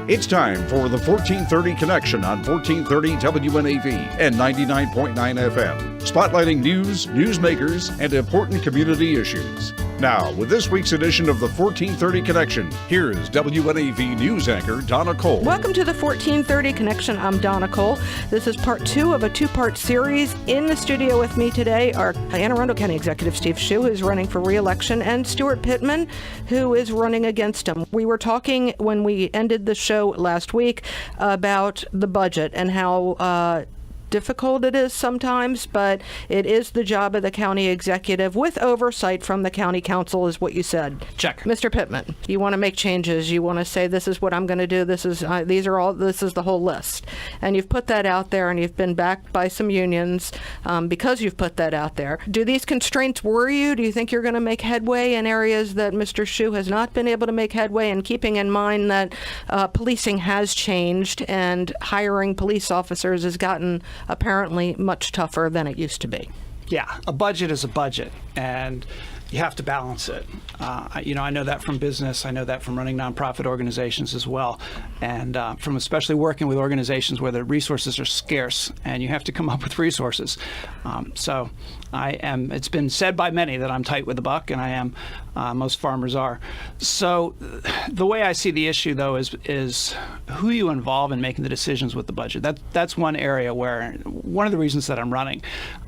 It's time for the 1430 Connection on 1430 WNAV and 99.9 FM, spotlighting news, newsmakers, and important community issues. Now, with this week's edition of the 1430 Connection, here is WNAV news anchor Donna Cole. Welcome to the 1430 Connection. I'm Donna Cole. This is part 2 of a 2-part series. In the studio with me today are Anne Arundel County Executive Steve Schuh, who's running for reelection, and Steuart Pittman, who is running against him. We were talking when we ended the show last week about the budget and how difficult it is sometimes, but it is the job of the county executive with oversight from the county council, is what you said. Check. Mr. Pittman, you want to make changes. You want to say, this is what I'm going to do. This is the whole list. And you've put that out there, and you've been backed by some unions because you've put that out there. Do these constraints worry you? Do you think you're going to make headway in areas that Mr. Schuh has not been able to make headway, and keeping in mind that policing has changed and hiring police officers has gotten apparently much tougher than it used to be? Yeah, a budget is a budget, and you have to balance it. I know that from business. I know that from running nonprofit organizations as well, and from especially working with organizations where the resources are scarce, and you have to come up with resources. So it's been said by many that I'm tight with the buck, and I am. Most farmers are. So the way I see the issue, though, is who you involve in making the decisions with the budget. That's one area where, one of the reasons that I'm running,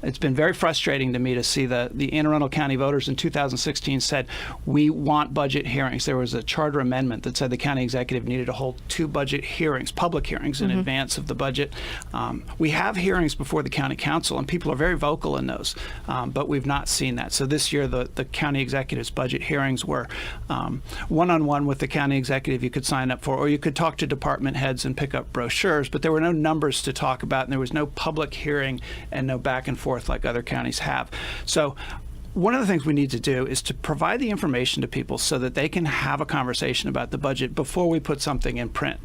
it's been very frustrating to me to see the Anne Arundel County voters in 2016 said, we want budget hearings. There was a charter amendment that said the county executive needed to hold 2 budget hearings, public hearings, in advance of the budget. We have hearings before the county council, and people are very vocal in those, but we've not seen that. So this year, the county executive's budget hearings were one-on-one with the county executive you could sign up for, or you could talk to department heads and pick up brochures, but there were no numbers to talk about, and there was no public hearing and no back and forth like other counties have. So one of the things we need to do is to provide the information to people so that they can have a conversation about the budget before we put something in print.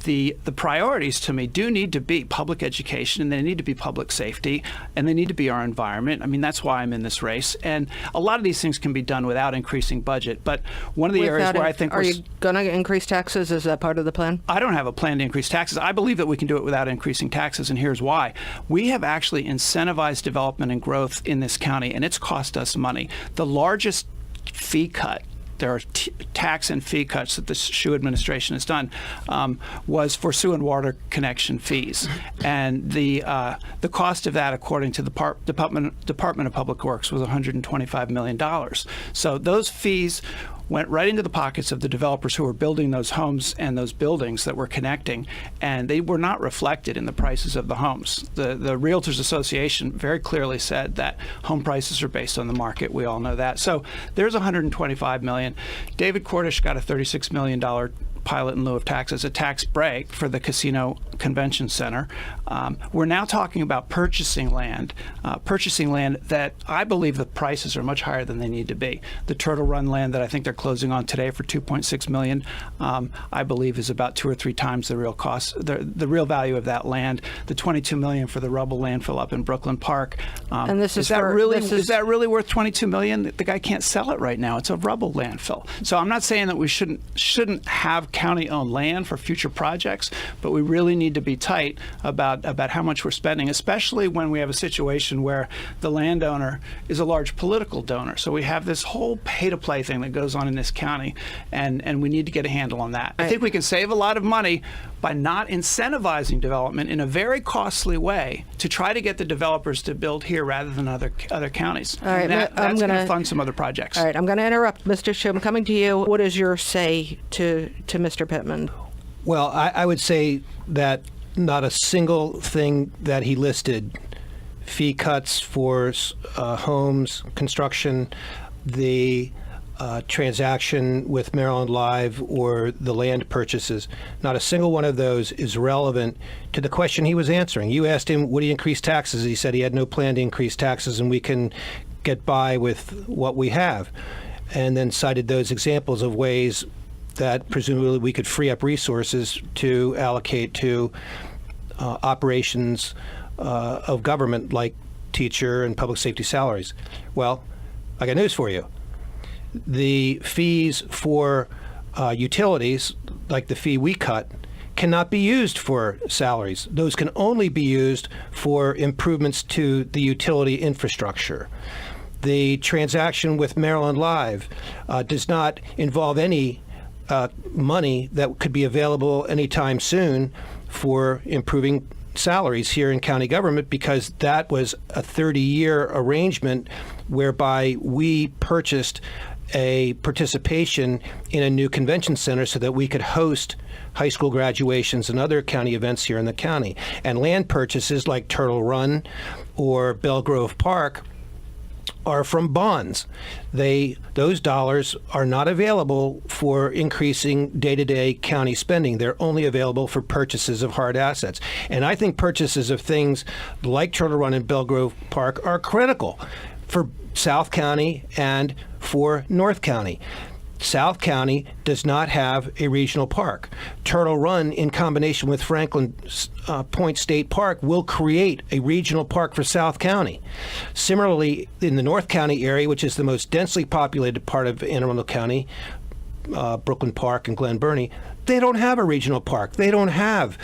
The priorities to me do need to be public education, and they need to be public safety, and they need to be our environment. I mean, that's why I'm in this race. And a lot of these things can be done without increasing budget. But one of the areas where I think are you going to increase taxes? Is that part of the plan? I don't have a plan to increase taxes. I believe that we can do it without increasing taxes, and here's why. We have actually incentivized development and growth in this county, and it's cost us money. The largest fee cut, there are tax and fee cuts that the Schuh administration has done, was for sewer and water connection fees, and the cost of that, according to the Department of Public Works, was $125 million. So those fees went right into the pockets of the developers who were building those homes and those buildings that were connecting, and they were not reflected in the prices of the homes. The Realtors Association very clearly said that home prices are based on the market. We all know that. So there's $125 million. David Cordish got a $36 million pilot in lieu of taxes, a tax break for the Casino Convention Center. We're now talking about purchasing land that I believe the prices are much higher than they need to be. The Turtle Run land that I think they're closing on today for $2.6 million, I believe is about 2 or 3 times the real cost, the real value of that land. The $22 million for the rubble landfill up in Brooklyn Park. And this is that really worth $22 million? The guy can't sell it right now. It's a rubble landfill. So I'm not saying that we shouldn't have county-owned land for future projects, but we really need to be tight about how much we're spending, especially when we have a situation where the landowner is a large political donor. So we have this whole pay-to-play thing that goes on in this county, and we need to get a handle on that. I think we can save a lot of money by not incentivizing development in a very costly way to try to get the developers to build here rather than other counties. All right, that's going to fund some other projects. All right, I'm going to interrupt. Mr. Schuh, I'm coming to you. What is your say to Mr. Pittman? Well, I would say that not a single thing that he listed, fee cuts for homes, construction, the transaction with Maryland Live, or the land purchases, not a single one of those is relevant to the question he was answering. You asked him, would he increase taxes? He said he had no plan to increase taxes, and we can get by with what we have, and then cited those examples of ways that presumably we could free up resources to allocate to operations of government, like teacher and public safety salaries. Well, I got news for you. The fees for utilities, like the fee we cut, cannot be used for salaries. Those can only be used for improvements to the utility infrastructure. The transaction with Maryland Live does not involve any money that could be available anytime soon for improving salaries here in county government, because that was a 30-year arrangement whereby we purchased a participation in a new convention center so that we could host high school graduations and other county events here in the county. And land purchases like Turtle Run or Belgrove Park are from bonds. Those dollars are not available for increasing day-to-day county spending. They're only available for purchases of hard assets. And I think purchases of things like Turtle Run and Belgrove Park are critical for South County and for North County. South County does not have a regional park. Turtle Run, in combination with Franklin Point State Park, will create a regional park for South County. Similarly, in the North County area, which is the most densely populated part of Anne Arundel County, Brooklyn Park and Glen Burnie, they don't have a regional park. They don't have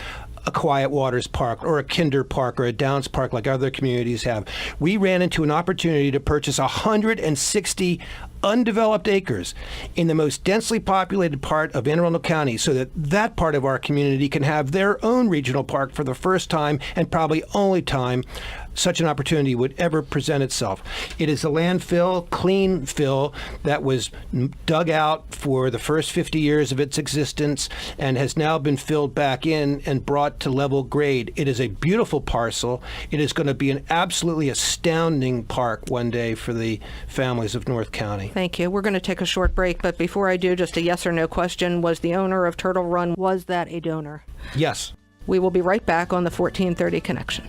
a Quiet Waters Park or a Kinder Park or a Downs Park like other communities have. We ran into an opportunity to purchase 160 undeveloped acres in the most densely populated part of Anne Arundel County so that that part of our community can have their own regional park for the first time and probably only time such an opportunity would ever present itself. It is a landfill, clean fill, that was dug out for the first 50 years of its existence and has now been filled back in and brought to level grade. It is a beautiful parcel. It is going to be an absolutely astounding park one day for the families of North County. Thank you. We're going to take a short break, but before I do, just a yes or no question. Was the owner of Turtle Run, was that a donor? Yes. We will be right back on the 1430 Connection.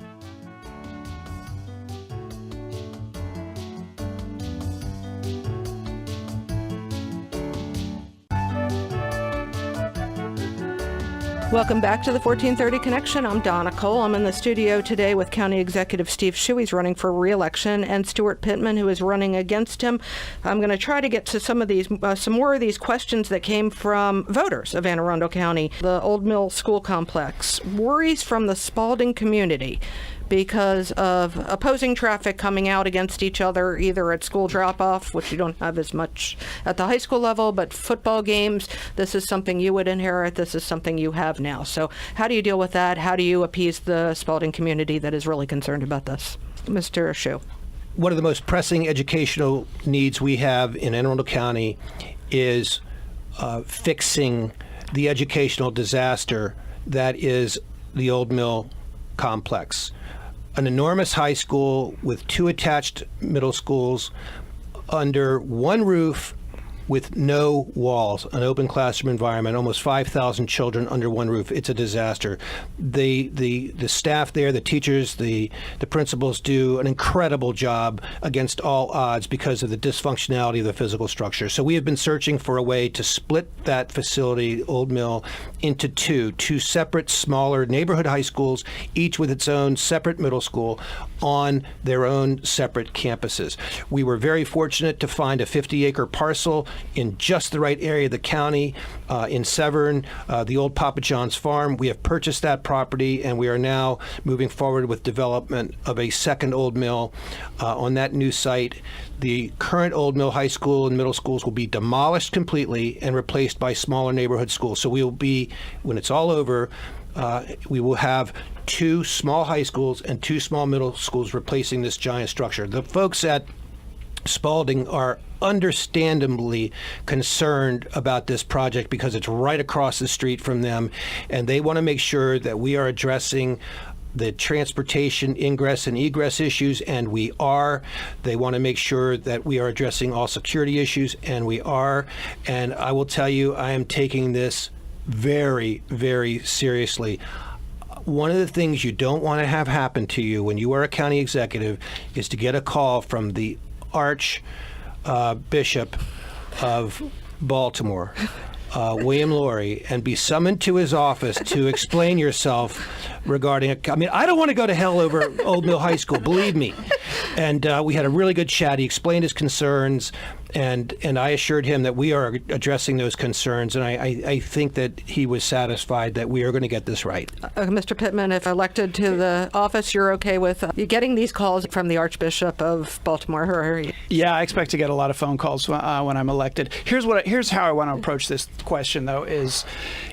Welcome back to the 1430 Connection. I'm Donna Cole. I'm in the studio today with County Executive Steve Schuh. He's running for re-election, and Steuart Pittman, who is running against him. I'm going to try to get to some more of these questions that came from voters of Anne Arundel County. The Old Mill School Complex. Worries from the Spalding community because of opposing traffic coming out against each other, either at school drop-off, which you don't have as much at the high school level, but football games, this is something you would inherit, this is something you have now. So how do you deal with that? How do you appease the Spalding community that is really concerned about this? Mr. Schuh. One of the most pressing educational needs we have in Anne Arundel County is fixing the educational disaster that is the Old Mill Complex. An enormous high school with 2 attached middle schools under one roof with no walls, an open classroom environment, almost 5,000 children under one roof. It's a disaster. The staff there, the teachers, the principals do an incredible job against all odds because of the dysfunctionality of the physical structure. So we have been searching for a way to split that facility, Old Mill, into two separate, smaller neighborhood high schools, each with its own separate middle school on their own separate campuses. We were very fortunate to find a 50-acre parcel in just the right area of the county, in Severn, the old Papa John's farm. We have purchased that property, and we are now moving forward with development of a second Old Mill on that new site. The current Old Mill High School and middle schools will be demolished completely and replaced by smaller neighborhood schools. So we will be, when it's all over, we will have 2 small high schools and 2 small middle schools replacing this giant structure. The folks at Spalding are understandably concerned about this project because it's right across the street from them, and they want to make sure that we are addressing the transportation ingress and egress issues, and we are. They want to make sure that we are addressing all security issues, and we are. And I will tell you, I am taking this very, very seriously. One of the things you don't want to have happen to you when you are a county executive is to get a call from the Archbishop of Baltimore, William Laurie, and be summoned to his office to explain yourself regarding I don't want to go to hell over Old Mill High School, believe me. And we had a really good chat. He explained his concerns, And I assured him that we are addressing those concerns, and I think that he was satisfied that we are going to get this right. Mr. Pittman, if elected to the office, you're okay with getting these calls from the Archbishop of Baltimore? Yeah, I expect to get a lot of phone calls when I'm elected. Here's how I want to approach this question, though, is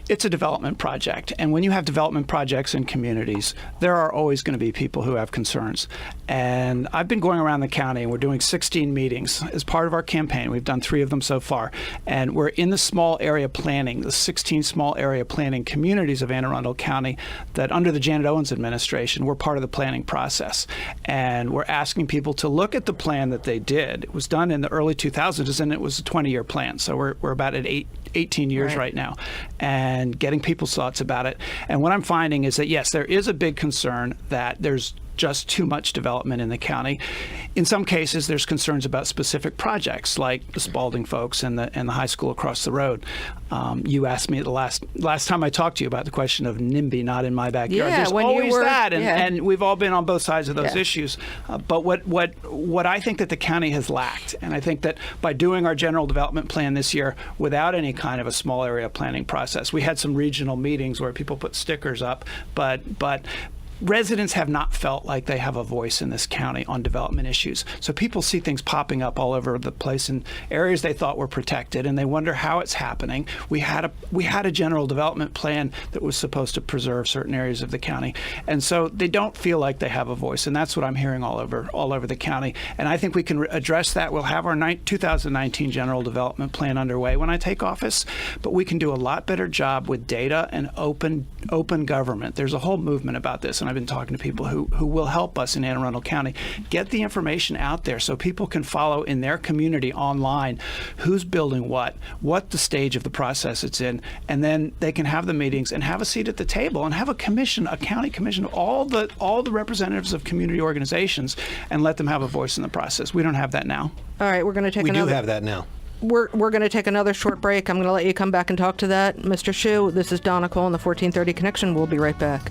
it's a development project. And when you have development projects in communities, there are always going to be people who have concerns. And I've been going around the county, and we're doing 16 meetings as part of our campaign. We've done 3 of them so far. And we're in the small area planning, the 16 small area planning communities of Anne Arundel County that under the Janet Owens administration were part of the planning process. And we're asking people to look at the plan that they did. It was done in the early 2000s, and it was a 20-year plan. So we're about at 18 years right now, and getting people's thoughts about it. And what I'm finding is that, yes, there is a big concern that there's just too much development in the county. In some cases, there's concerns about specific projects, like the Spalding folks and the high school across the road. You asked me the last time I talked to you about the question of NIMBY, not in my backyard. Yeah, there's when always you were, that, and, yeah. and we've all been on both sides of those issues. But what I think that the county has lacked, and I think that by doing our general development plan this year without any kind of a small area planning process, we had some regional meetings where people put stickers up, but residents have not felt like they have a voice in this county on development issues. So people see things popping up all over the place in areas they thought were protected, and they wonder how it's happening. We had a general development plan that was supposed to preserve certain areas of the county, and so they don't feel like they have a voice, and that's what I'm hearing all over the county. And I think we can address that. We'll have our 2019 general development plan underway when I take office, but we can do a lot better job with data and open government. There's a whole movement about this, and I've been talking to people who will help us in Anne Arundel County get the information out there so people can follow in their community online who's building what the stage of the process it's in, and then they can have the meetings and have a seat at the table and have a county commission of all the representatives of community organizations and let them have a voice in the process. We don't have that now. All right, we're going to take We another... do have that now. We're going to take another short break. I'm going to let you come back and talk to that. Mr. Schuh, this is Donna Cole in the 1430 Connection. We'll be right back.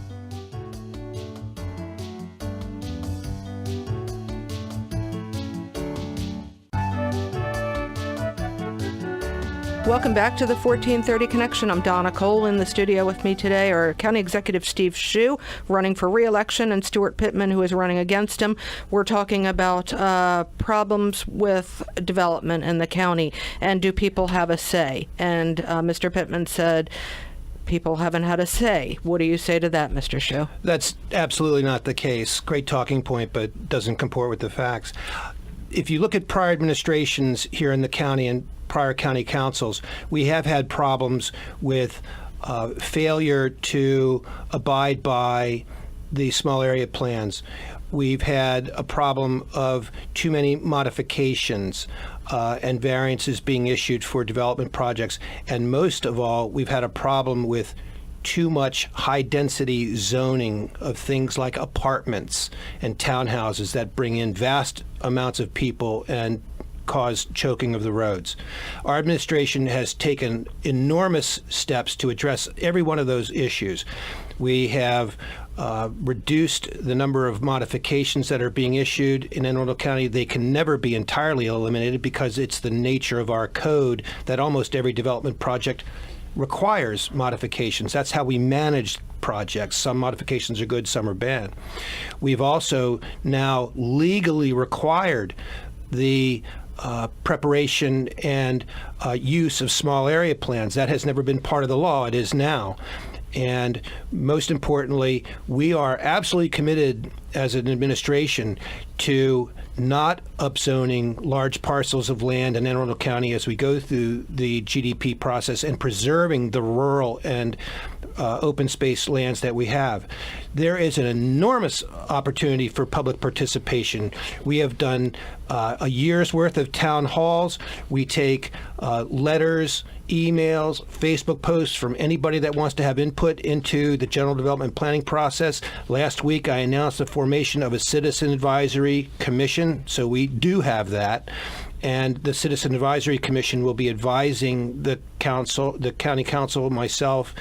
Welcome back to the 1430 Connection. I'm Donna Cole. In the studio with me today are County Executive Steve Schuh, running for re-election, and Steuart Pittman, who is running against him. We're talking about problems with development in the county, and do people have a say? And Mr. Pittman said people haven't had a say. What do you say to that, Mr. Schuh? That's absolutely not the case. Great talking point, but doesn't comport with the facts. If you look at prior administrations here in the county and prior county councils, we have had problems with failure to abide by the small area plans. We've had a problem of too many modifications and variances being issued for development projects. And most of all, we've had a problem with too much high-density zoning of things like apartments and townhouses that bring in vast amounts of people and cause choking of the roads. Our administration has taken enormous steps to address every one of those issues. We have reduced the number of modifications that are being issued in Anne Arundel County. They can never be entirely eliminated because it's the nature of our code that almost every development project requires modifications. That's how we manage projects. Some modifications are good, some are bad. We've also now legally required the preparation and use of small area plans. That has never been part of the law. It is now. And most importantly, we are absolutely committed as an administration to not upzoning large parcels of land in Anne Arundel County as we go through the GDP process and preserving the rural and open space lands that we have. There is an enormous opportunity for public participation. We have done a year's worth of town halls. We take letters, emails, Facebook posts from anybody that wants to have input into the general development planning process. Last week, I announced the formation of a citizen advisory commission, so we do have that. And the Citizen Advisory Commission will be advising the council, the county council, myself,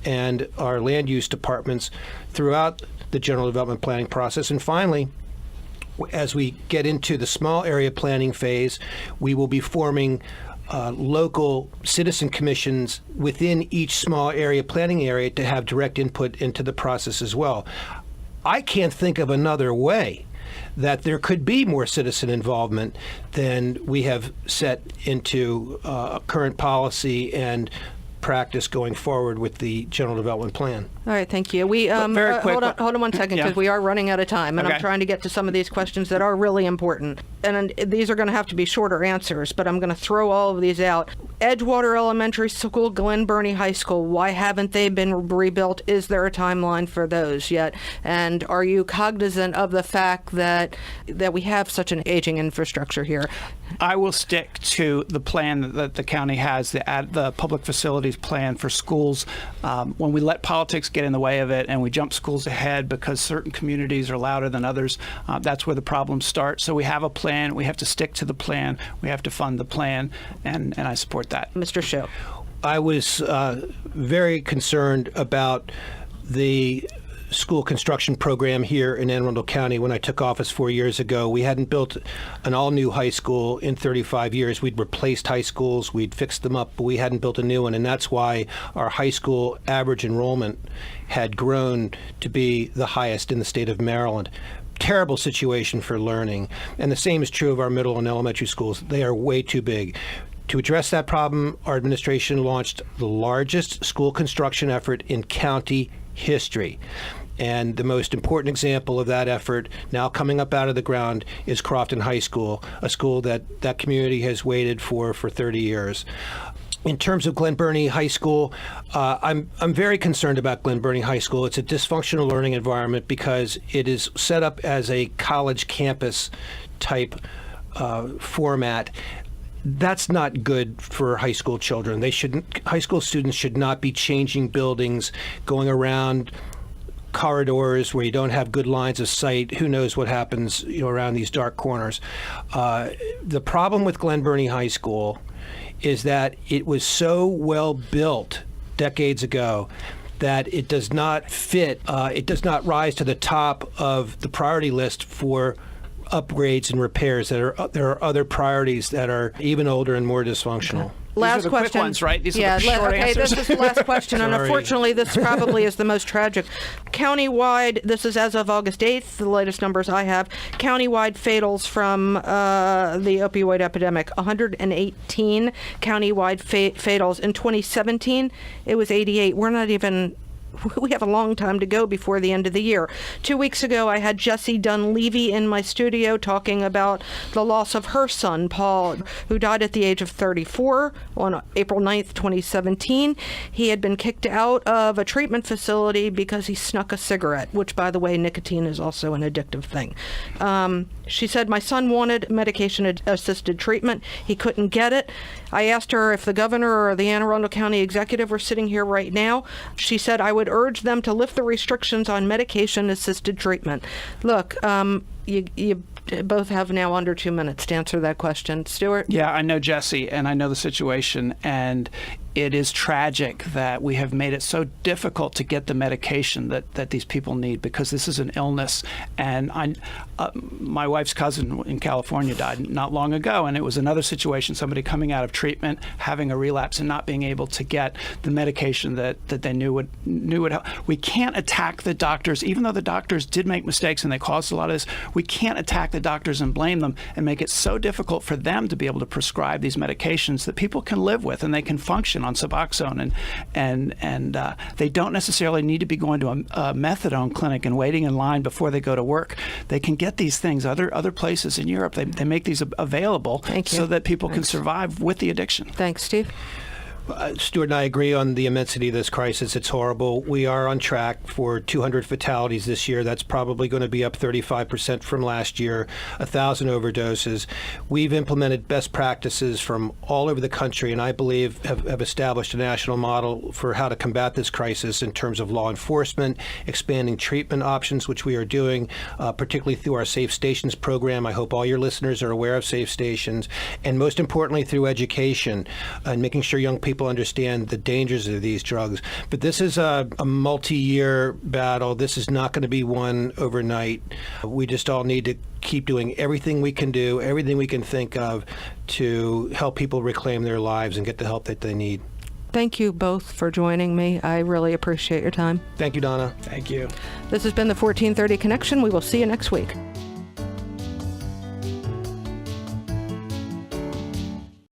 and our land use departments throughout the general development planning process. And finally, As we get into the small area planning phase, we will be forming local citizen commissions within each small area planning area to have direct input into the process as well. I can't think of another way that there could be more citizen involvement than we have set into current policy and practice going forward with the general development plan. All right, thank you. We very quick, hold on 1 second, because we are running out of time, and I'm trying to get to some of these questions that are really important. And these are going to have to be shorter answers, but I'm going to throw all of these out. Edgewater Elementary School, Glen Burnie High School, why haven't they been rebuilt? Is there a timeline for those yet? And are you cognizant of the fact that we have such an aging infrastructure here? I will stick to the plan that the county has, the public facilities plan for schools. When we let politics get in the way of it and we jump schools ahead because certain communities are louder than others, that's where the problems start. So we have a plan. We have to stick to the plan. We have to fund the plan, and I support that. Mr. Schuh. I was very concerned about the school construction program here in Anne Arundel County when I took office 4 years ago. We hadn't built an all-new high school in 35 years. We'd replaced high schools, we'd fixed them up, but we hadn't built a new one, and that's why our high school average enrollment had grown to be the highest in the state of Maryland. Terrible situation for learning, and the same is true of our middle and elementary schools. They are way too big. To address that problem, our administration launched the largest school construction effort in county history. And the most important example of that effort, now coming up out of the ground, is Crofton High School, a school that community has waited for 30 years. In terms of Glen Burnie High School, I'm very concerned about Glen Burnie High School. It's a dysfunctional learning environment because it is set up as a college campus type format. That's not good for high school children. High school students should not be changing buildings, going around corridors where you don't have good lines of sight. Who knows what happens, around these dark corners. The problem with Glen Burnie High School is that it was so well built decades ago that it does not fit, it does not rise to the top of the priority list for upgrades and repairs. There are other priorities that are even older and more dysfunctional. Last These are the question. Quick ones, right? These are the short answers. This is the last question, and Sorry. unfortunately, this probably is the most tragic. Countywide, this is as of August 8th, the latest numbers I have. Countywide fatals from the opioid epidemic: 118 countywide fatals. In 2017, it was 88. We have a long time to go before the end of the year. 2 weeks ago, I had Jessie Dunleavy in my studio talking about the loss of her son, Paul, who died at the age of 34 on April 9th, 2017. He had been kicked out of a treatment facility because he snuck a cigarette, which, by the way, nicotine is also an addictive thing. She said, my son wanted medication-assisted treatment. He couldn't get it. I asked her if the governor or the Anne Arundel County Executive were sitting here right now. She said, I would urge them to lift the restrictions on medication-assisted treatment. Look, you both have now under 2 minutes to answer that question. Steuart? Yeah, I know Jessie, and I know the situation, and it is tragic that we have made it so difficult to get the medication that these people need, because this is an illness. And my wife's cousin in California died not long ago, and it was another situation, somebody coming out of treatment, having a relapse, and not being able to get the medication that they knew would help. We can't attack the doctors, even though the doctors did make mistakes and they caused a lot of this. We can't attack the doctors and blame them and make it so difficult for them to be able to prescribe these medications that people can live with and they can function on Suboxone, and they don't necessarily need to be going to a methadone clinic and waiting in line before they go to work. They can get these things other places in Europe. They make these available so that people can survive with the addiction. Thanks, Steve. Steuart and I agree on the immensity of this crisis. It's horrible. We are on track for 200 fatalities this year. That's probably going to be up 35% from last year, 1,000 overdoses. We've implemented best practices from all over the country, and I believe have established a national model for how to combat this crisis in terms of law enforcement, expanding treatment options, which we are doing, particularly through our Safe Stations program. I hope all your listeners are aware of Safe Stations, and most importantly, through education and making sure young people people understand the dangers of these drugs. But this is a multi-year battle. This is not going to be won overnight. We just all need to keep doing everything we can do, everything we can think of to help people reclaim their lives and get the help that they need. Thank you both for joining me. I really appreciate your time. Thank you, Donna. Thank you. This has been the 1430 Connection. We will see you next week.